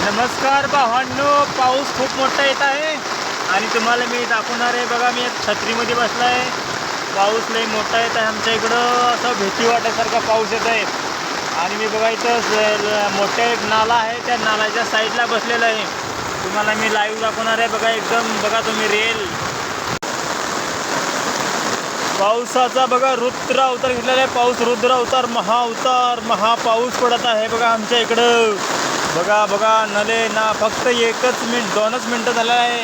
नमस्कार भावांनो, पाऊस खूप मोठा येत आहे आणि तुम्हाला मी दाखवणार आहे. बघा, मी एक छत्रीमध्ये बसला आहे. पाऊस लई मोठा येत आहे आमच्या इकडं. असं भीती वाटायसारखा पाऊस येत आहे. आणि मी बघा इथं मोठा एक नाला आहे, त्या नाल्याच्या साईडला बसलेला आहे. तुम्हाला मी लाईव्ह दाखवणार आहे. बघा एकदम, बघा तुम्ही रिअल पावसाचा बघा रुद्र अवतार घेतलेला आहे. पाऊस रुद्र अवतार, महाअवतार, महापाऊस पडत आहे बघा आमच्या इकडं. बघा बघा नले ना, फक्त 2च मिनटं झालं आहे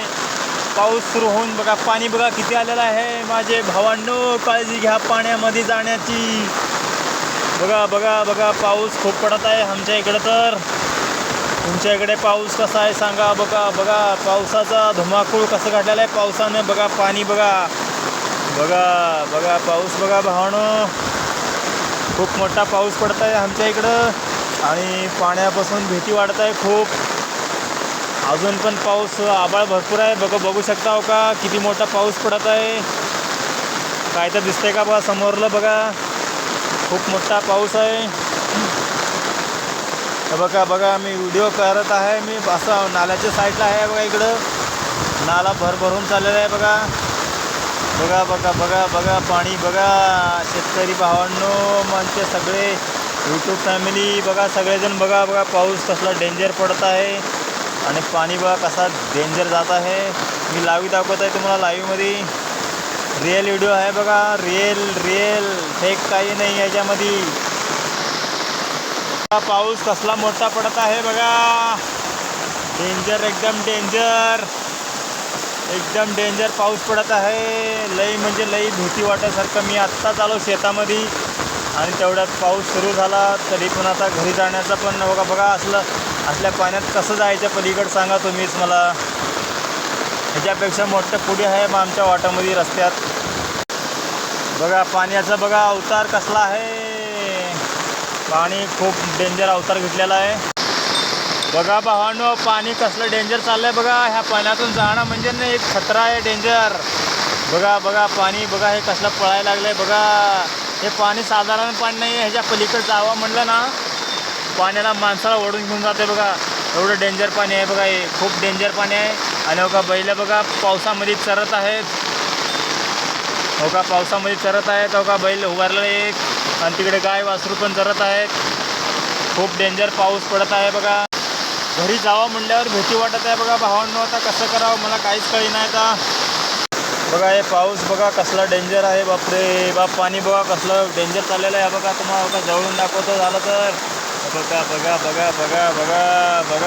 पाऊस सुरू होऊन. बघा पाणी बघा किती आलेलं आहे. माझे भावांनो, काळजी घ्या पाण्यामध्ये जाण्याची. बघा बघा बघा पाऊस खूप पडत आहे आमच्या इकडं. तर तुमच्या इकडे पाऊस कसा आहे सांगा. बघा बघा पावसाचा धुमाकूळ कसं काढलेला आहे पावसानं. बघा पाणी बघा, बघा बघा पाऊस बघा भावांनो. खूप मोठा पाऊस पडत आहे आमच्या इकडं आणि पाण्यापासून भीती वाटत आहे खूप. अजून पण पाऊस, आभाळ भरपूर आहे. बघू शकता हो का किती मोठा पाऊस पडत आहे. काय तर दिसतंय का बघा समोरलं. बघा खूप मोठा पाऊस आहे. बघा बघा मी व्हिडिओ करत आहे. मी असं नाल्याच्या साईडला आहे बघा. इकडं नाला भरून चाललेला आहे बघा. बघा बघा बघा बघा पाणी बघा. शेतकरी भावांनो, म्हणजे सगळे यूट्यूब फॅमिली बघा, सगळेजण बघा बघा पाऊस कसला डेंजर पडत आहे आणि पाणी बघा कसा डेंजर जात आहे. मी लाईव्ह दाखवत आहे तुम्हाला. लाईव्हमध्ये रिअल व्हिडिओ आहे बघा. रिअल फेक काही नाही याच्यामध्ये. पाऊस कसला मोठा पडत आहे बघा. डेंजर, एकदम डेंजर, एकदम डेंजर पाऊस पडत आहे. लई म्हणजे लई भीती वाटायसारखं. मी आत्ताच आलो शेतामध्ये आणि तेवढ्यात पाऊस सुरू झाला. तरी पण आता घरी जाण्याचा पण बघा बघा असल्या पाण्यात कसं जायचं पलीकडं सांगा तुम्हीच मला. ह्याच्यापेक्षा मोठं पुढे आहे मग आमच्या वाटामध्ये रस्त्यात. बघा पाण्याचा बघा अवतार कसला आहे. पाणी खूप डेंजर अवतार घेतलेला आहे. बघा भावांनो, पाणी कसलं डेंजर चाललं आहे बघा. ह्या पाण्यातून जाणं म्हणजे ना एक खतरा आहे, डेंजर. बघा बघा पाणी बघा, हे कसलं पळायला लागलं आहे बघा. हे पाणी साधारण पाणी नाही आहे. ह्याच्या पलीकडे जावं म्हणलं ना, पाण्याला माणसाला ओढून घेऊन जाते बघा. एवढं डेंजर पाणी आहे बघा. हे खूप डेंजर पाणी आहे. आणि बघा बैल बघा पावसामध्ये चरत आहेत. हो का पावसामध्ये चरत आहेत. हो का बैल उभारलं एक, आणि तिकडे गाय वासरू पण चरत आहेत. खूप डेंजर पाऊस पडत आहे बघा. घरी जावं म्हणल्यावर भीती वाटत आहे बघा भावांनो. आता कसं करावं मला काहीच कळी नाही आता. बघा हे पाऊस बघा कसला डेंजर आहे. बापरे बाप, पाणी बघा कसलं डेंजर चाललेलं आहे बघा. तुम्हाला बघा जवळून दाखवतो झालं तर. बघा बघा बघा बघा बघा बघा